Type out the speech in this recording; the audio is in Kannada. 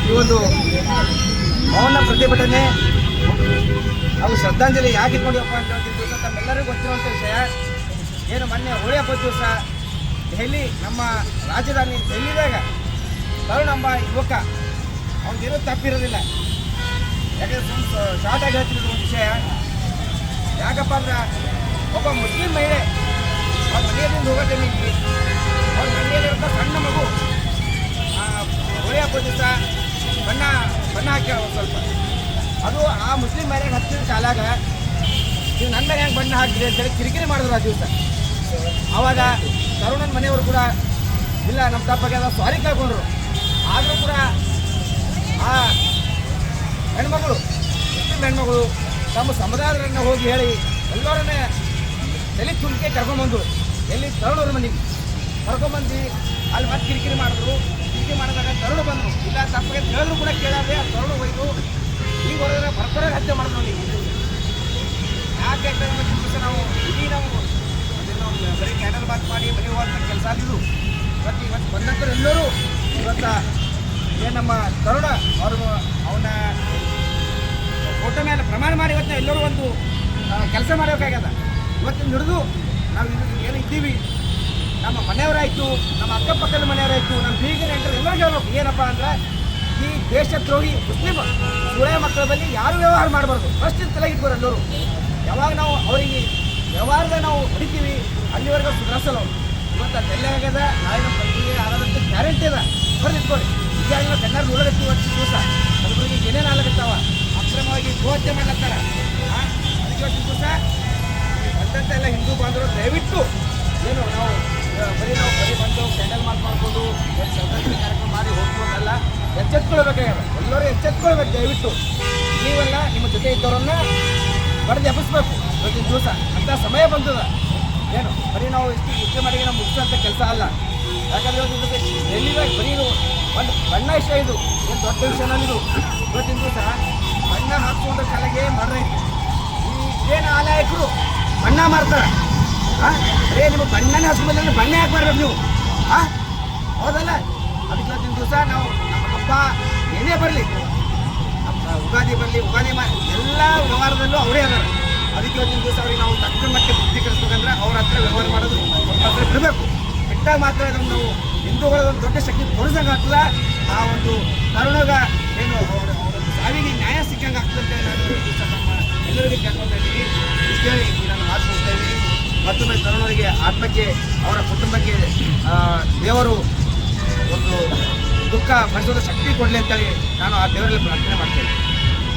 ಈ ಒಂದು ಮೌನ ಪ್ರತಿಭಟನೆ ಹಾಗೂ ಶ್ರದ್ಧಾಂಜಲಿ ಯಾಕೆ ಇಟ್ಕೊಂಡಿವಪ್ಪ ಅಂತ ಹೇಳ್ತಿದ್ದ ದಿವಸ ತಮ್ಮೆಲ್ಲರಿಗೂ ಗೊತ್ತಿರುವಂಥ ವಿಷಯ ಏನು ಮೊನ್ನೆ ಹೋಳಿ ಹಬ್ಬದ ದಿವಸ ದೆಹಲಿ ನಮ್ಮ ರಾಜಧಾನಿ ದೆಹಲಿದಾಗ ತರುಣ್ ಎಂಬ ಯುವಕ ಅವನಿಗೇನೂ ತಪ್ಪಿರೋದಿಲ್ಲ. ಯಾಕಂದ್ರೆ ಶಾರ್ಟ್ ಆಗಿ ಹೇಳ್ತಿದ್ದು ಒಂದು ವಿಷಯ ಯಾಕಪ್ಪ ಅಂದ್ರೆ ಒಬ್ಬ ಮುಸ್ಲಿಂ ಮಹಿಳೆ ಅವ್ರ ಮನೆಯಿಂದ ಹೋಗೋ ಟೈಮಿಗೆ ಅವ್ರ ಮನೆಯಲ್ಲಿರುವಂಥ ಸಣ್ಣ ಮಗು ಹೋಳಿ ಹಬ್ಬದ ದಿವಸ ಬಣ್ಣ ಹಾಕಿ ಸ್ವಲ್ಪ ಅದು ಆ ಮುಸ್ಲಿಂ ಮನೆಗೆ ಹತ್ತಿದ ಕಾಲಾಗ ನೀವು ನನ್ನ ಹೆಂಗೆ ಬಣ್ಣ ಹಾಕಿದೆ ಅಂತೇಳಿ ಕಿರಿಕಿರಿ ಮಾಡಿದ್ರು ಆ ದಿವಸ. ಆವಾಗ ತರುಣನ ಮನೆಯವರು ಕೂಡ ಇಲ್ಲ ನಮ್ಮ ತಪ್ಪಾಗ ಸಾರಿ ಕೇಳ್ಕೊಂಡ್ರು. ಆದರೂ ಕೂಡ ಆ ಹೆಣ್ಮಗಳು ಮುಸ್ಲಿಂ ಹೆಣ್ಮಗಳು ತಮ್ಮ ಸಮುದಾಯದನ್ನ ಹೋಗಿ ಹೇಳಿ ಎಲ್ಲರನ್ನೇ ತಲೆ ತುಂಬಿಕೆ ಕರ್ಕೊಂಬಂದರು. ಎಲ್ಲಿ ತರುಣವ್ರ ಮನೆಗೆ ಕರ್ಕೊಂಬಂದು ಅಲ್ಲಿ ಮತ್ತೆ ಕಿರಿಕಿರಿ ಮಾಡಿದ್ರು. ಕಿರಿಕಿರಿ ಮಾಡಿದಾಗ ತರುಣ ಬಂದರು. ಇಲ್ಲ ತಪ್ಪಾಗ ಹೇಳಿದ್ರು ಕೂಡ ಕೇಳಾದೆ ಆ ತರುಣ ಹೋಯ್ತು. ಈಗ ಹೊರದ್ರೆ ಬರ್ತಾರೆ ಹತ್ಯೆ ಮಾಡಿದ್ರು. ನೀವು ಯಾಕೆ ದಿವಸ ನಾವು ಇಡೀ ನಾವು ಬರೀ ಕ್ಯಾನಲ್ ಬಾತ್ ಮಾಡಿ ಮನೆ ಹೋದ ಕೆಲಸ ಆಗಿದ್ದು ಇವತ್ತು ಬಂದಂಥವ್ರು ಎಲ್ಲರೂ ಇವತ್ತು ಏನು ನಮ್ಮ ತರುಣ ಅವರು ಅವನ ಫೋಟೋ ಮೇಲೆ ಪ್ರಮಾಣ ಮಾಡಿ ಇವತ್ತು ಎಲ್ಲರೂ ಒಂದು ಕೆಲಸ ಮಾಡಬೇಕಾಗ್ಯದ. ಇವತ್ತಿನ ಹಿಡಿದು ನಾವು ಏನು ಇದ್ದೀವಿ ನಮ್ಮ ಮನೆಯವರಾಯಿತು, ನಮ್ಮ ಅಕ್ಕಪಕ್ಕದ ಮನೆಯವರಾಯಿತು, ನಮ್ಮ ಬೀಗರ ಎಂಟರು ಎಲ್ಲರಿಗೂ ಹೇಳ್ಬೇಕು ಏನಪ್ಪ ಅಂದ್ರೆ ಈ ದೇಶದ್ರೋಹಿ ಮುಸ್ಲಿಂ ಸುಳೆ ಮಕ್ಕಳ ಬಗ್ಗೆ ಯಾರು ವ್ಯವಹಾರ ಮಾಡಬಾರ್ದು. ಫಸ್ಟ್ ತಲೆಗೆ ಇಟ್ಕೋರು ಎಲ್ಲರೂ. ಯಾವಾಗ ನಾವು ಅವರಿಗೆ ವ್ಯವಹಾರದಾಗ ನಾವು ಹೊಡಿತೀವಿ ಅಲ್ಲಿವರೆಗೂ ಸುಧಾರಿಸಲ್ಲ. ಇವತ್ತು ಅದೆಲ್ಲಾಗ್ಯದ ನಾಳೆ ನಮ್ಮ ಪ್ರತಿಗೆ ಆಗೋದಂತ ಗ್ಯಾರಂಟಿ ಅದ. ಹೊರಗೆ ಇಟ್ಕೊಳ್ಳಿ. ಈಗಾಗಲೇ ನಾವು ಕನ್ನಡ ನೋಡಕತ್ತೀವಿ ವರ್ಷದ ದಿವಸ ಅದ್ರಿಗೆ ಏನೇನು ಆಗ್ಲತ್ತಾವ ಅಕ್ರಮವಾಗಿ ಗೋಹತ್ಯೆ ಮಾಡ್ಲತ್ತಾರ. ಅದಕ್ಕೆ ಇವತ್ತಿನ ದಿವಸ ಬಂದಂಥ ಎಲ್ಲ ಹಿಂದೂ ಬಾಂಧವರು ದಯವಿಟ್ಟು ಏನು ನಾವು ಬರೀ ಬಂದು ಕ್ಯಾಂಡಲ್ ಮಾಡ್ಕೊಂಡು ಶ್ರದ್ಧಾಂಜಲಿ ಕಾರ್ಯಕ್ರಮ ಮಾಡಿ ಹೋಗ್ಬೋದಲ್ಲ, ಎಚ್ಚೆತ್ಕೊಳ್ಬೇಕಾಗ್ಯದ. ಎಲ್ಲರೂ ಎಚ್ಚೆತ್ಕೊಳ್ಬೇಕು. ದಯವಿಟ್ಟು ನೀವೆಲ್ಲ ನಿಮ್ಮ ಜೊತೆ ಇದ್ದವರನ್ನ ಬರೆದು ಎಬ್ಬಿಸ್ಬೇಕು ಇವತ್ತಿನ ದಿವಸ ಅಂತ ಸಮಯ ಬಂದದ. ಏನು ಬರೀ ನಾವು ಇಷ್ಟು ಮಾಡಿಗೆ ನಾವು ಮುಗಿಸೋಂಥ ಕೆಲಸ ಅಲ್ಲ. ಯಾಕಂದರೆ ಇವತ್ತಿನ ದಿವಸ ಎಲ್ಲಿದಾಗ ಬರೀ ಒಂದು ಬಣ್ಣ ವಿಷಯ ಇದು ಏನು ದೊಡ್ಡ ವಿಷಯನಲ್ಲಿದು. ಇವತ್ತಿನ ದಿವಸ ಬಣ್ಣ ಹಾಕುವಂಥ ಕಾಲಕ್ಕೆ ಮಾಡ್ರೈತಿ. ಈ ಏನು ಆಲಯಕರು ಬಣ್ಣ ಮಾರ್ತಾರೆ. ಅದೇ ನಿಮಗೆ ಬಣ್ಣನೇ ಹಸ್ಕೊಂಡ್ರೆ ಬಣ್ಣ ಯಾಕೆ ಮಾಡ್ಬೇಕು ನೀವು? ಹೌದಲ್ಲ? ಅದಕ್ಕೆ ಇವತ್ತಿನ ದಿವಸ ನಾವು ನಮ್ಮ ಹಬ್ಬ ಏನೇ ಬರಲಿ, ಉಗಾದಿ ಬರಲಿ, ಎಲ್ಲ ವ್ಯವಹಾರದಲ್ಲೂ ಅವರೇ ಅದಾರ. ಅದಕ್ಕೆ ಇವತ್ತಿನ ದಿವಸ ಅವ್ರಿಗೆ ನಾವು ತಕ್ಕ ಮಟ್ಟಿಗೆ ಬುದ್ಧಿ ಕಲಿಸ್ಬೇಕಂದ್ರೆ ಅವ್ರ ಹತ್ರ ವ್ಯವಹಾರ ಮಾಡೋದು ಹತ್ರ ಬಿಡಬೇಕು. ಬಿಟ್ಟಾಗ ಮಾತ್ರ ಇದನ್ನು ನಾವು ಹಿಂದೂಗಳ ಒಂದು ದೊಡ್ಡ ಶಕ್ತಿ ತೋರಿಸಂಗೆ ಆಗ್ತದೆ. ಆ ಒಂದು ತರುಣಗ ಏನು ಅವರ ಸಾವಿಗೆ ನ್ಯಾಯ ಸಿಕ್ಕಂಗೆ ಆಗ್ತದೆ ಅಂತ ನಾನು ದಿವಸ ನಮ್ಮ ಎಲ್ಲರಿಗೂ ಕೇಳ್ಕೊತಾ ಇದ್ದೀನಿ. ಇಷ್ಟೇ ನಾನು ಮಾತನಾಡ್ತಾ ಇದ್ದೀನಿ. ಮತ್ತೊಮ್ಮೆ ತರುಣರಿಗೆ ಆತ್ಮಕ್ಕೆ ಅವರ ಕುಟುಂಬಕ್ಕೆ ದೇವರು ಒಂದು ದುಃಖ ಭರಿಸೋದ ಶಕ್ತಿ ಕೊಡಲಿ ಅಂತೇಳಿ ನಾನು ಆ ದೇವರಲ್ಲಿ ಪ್ರಾರ್ಥನೆ ಮಾಡ್ತೀನಿ.